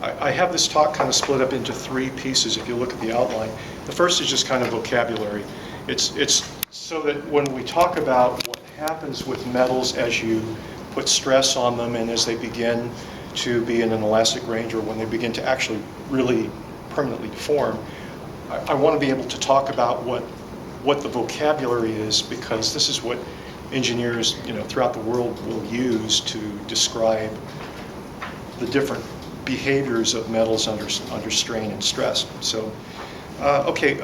I have this talk kind of split up into three pieces if you look at the outline. The first is just kind of vocabulary. It's so that when we talk about what happens with metals as you put stress on them and as they begin to be in an elastic range, or when they begin to actually really permanently deform, I want to be able to talk about what the vocabulary is, because this is what engineers throughout the world will use to describe the different behaviors of metals under strain and stress. So, okay,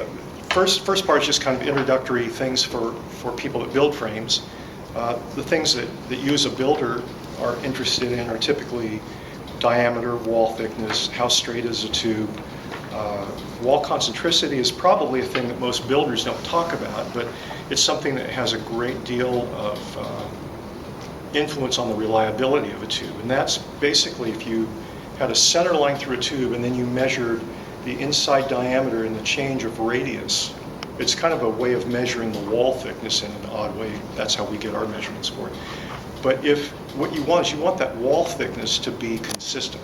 first part is just kind of introductory things for people that build frames. The things that you as a builder are interested in are typically diameter, wall thickness, how straight is a tube. Wall concentricity is probably a thing that most builders don't talk about, but it's something that has a great deal of influence on the reliability of a tube. And that's basically if you had a center line through a tube and then you measured the inside diameter and the change of radius. It's kind of a way of measuring the wall thickness in an odd way. That's how we get our measurements for it. But if what you want is you want that wall thickness to be consistent,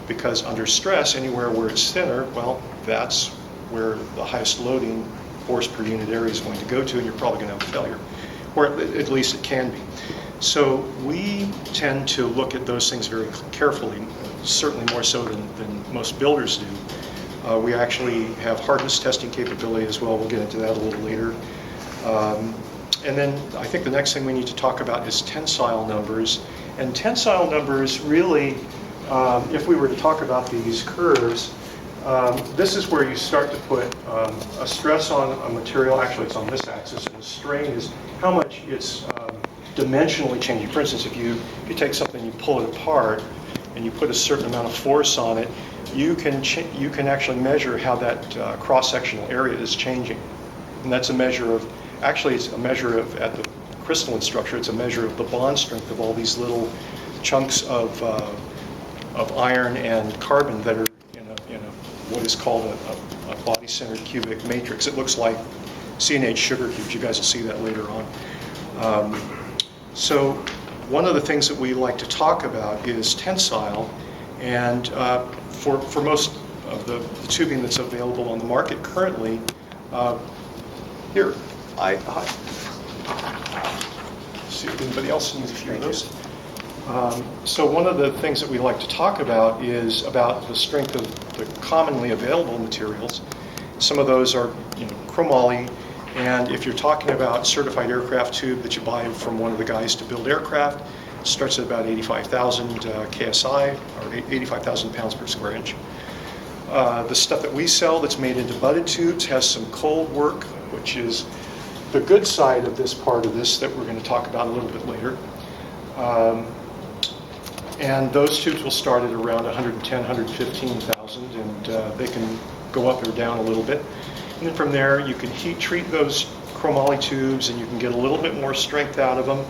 because under stress, anywhere where it's thinner, well, that's where the highest loading force per unit area is going to go to, and you're probably going to have a failure, or at least it can be. So we tend to look at those things very carefully, certainly more so than most builders do. We actually have hardness testing capability as well. We'll get into that a little later. And then I think the next thing we need to talk about is tensile numbers. And tensile numbers really, if we were to talk about these curves, this is where you start to put a stress on a material. Actually, it's on this axis, and the strain is how much it's dimensionally changing. For instance, if you take something, you pull it apart, and you put a certain amount of force on it, you can actually measure how that cross-sectional area is changing. And that's a measure of, actually it's a measure of, at the crystalline structure, it's a measure of the bond strength of all these little chunks of iron and carbon that are in what is called a body-centered cubic matrix. It looks like CNH sugar cubes. You guys will see that later on. So one of the things that we like to talk about is tensile, and for most of the tubing that's available on the market currently, here, see if anybody else needs a few of those. So one of the things that we like to talk about is about the strength of the commonly available materials. Some of those are chromoly, and if you're talking about certified aircraft tube that you buy from one of the guys to build aircraft, it starts at about 85,000 KSI, or 85,000 pounds per square inch. The stuff that we sell that's made into butted tubes has some cold work, which is the good side of this part of this that we're going to talk about a little bit later. And those tubes will start at around 110, 115,000, and they can go up or down a little bit. And then from there, you can heat treat those chromoly tubes, and you can get a little bit more strength out of them,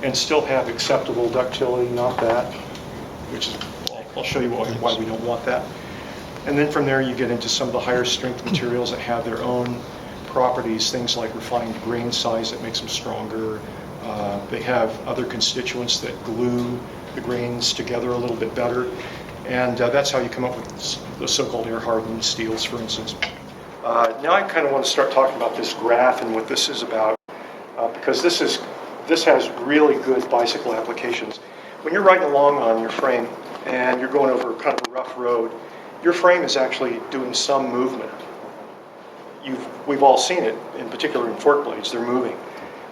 and still have acceptable ductility, not that, which is, I'll show you why we don't want that. And then from there, you get into some of the higher strength materials that have their own properties, things like refined grain size that makes them stronger. They have other constituents that glue the grains together a little bit better, and that's how you come up with the so-called air-hardened steels, for instance. Now I kind of want to start talking about this graph and what this is about, because this has really good bicycle applications. When you're riding along on your frame and you're going over kind of a rough road, your frame is actually doing some movement. We've all seen it, in particular in fork blades, they're moving.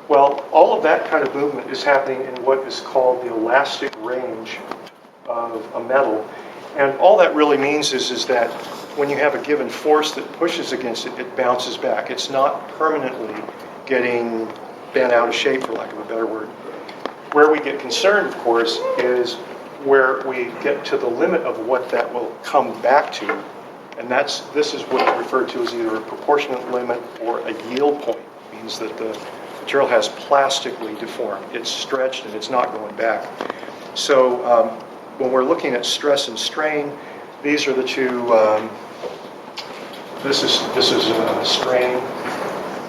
Well, all of that kind of movement is happening in what is called the elastic range of a metal. And all that really means is that when you have a given force that pushes against it, it bounces back. It's not permanently getting bent out of shape, for lack of a better word. Where we get concerned, of course, is where we get to the limit of what that will come back to. And this is what is referred to as either a proportionate limit or a yield point. It means that the material has plastically deformed. It's stretched and it's not going back. So when we're looking at stress and strain, these are the two. This is strain.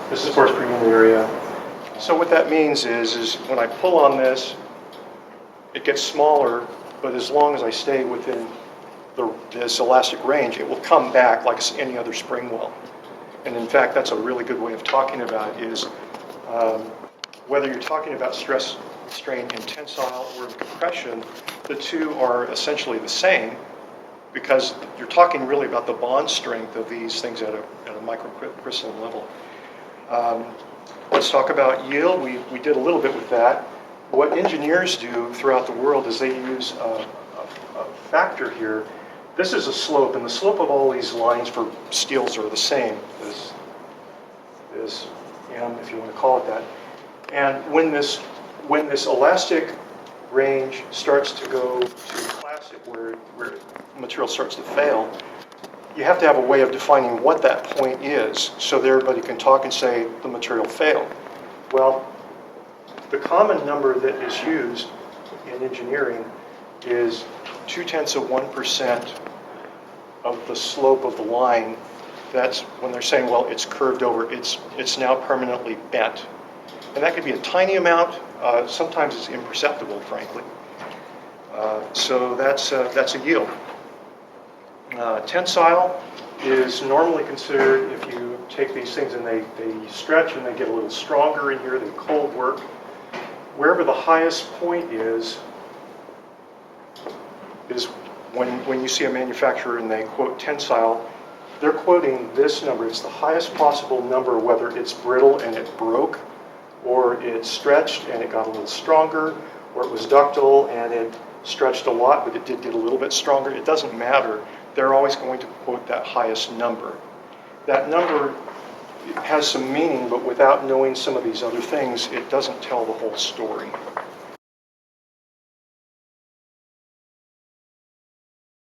This is force per unit area. So what that means is when I pull on this, it gets smaller, but as long as I stay within this elastic range, it will come back like any other spring will. And in fact, that's a really good way of talking about it is whether you're talking about stress, strain in tensile or in compression, the two are essentially the same because you're talking really about the bond strength of these things at a microcrystalline level. Let's talk about yield. We did a little bit with that. What engineers do throughout the world is they use a factor here. This is a slope, and the slope of all these lines for steels are the same as M, if you want to call it that. And when this elastic range starts to go to classic, where material starts to fail, you have to have a way of defining what that point is so that everybody can talk and say the material failed. Well, the common number that is used in engineering is 0.2% of the slope of the line. That's when they're saying, well, it's curved over, it's now permanently bent. And that could be a tiny amount. Sometimes it's imperceptible, frankly. So that's a yield. Tensile is normally considered, if you take these things and they stretch and they get a little stronger in here, they cold work. Wherever the highest point is when you see a manufacturer and they quote tensile, they're quoting this number. It's the highest possible number, whether it's brittle and it broke, or it stretched and it got a little stronger, or it was ductile and it stretched a lot, but it did get a little bit stronger. It doesn't matter. They're always going to quote that highest number. That number has some meaning, but without knowing some of these other things, it doesn't tell the whole story.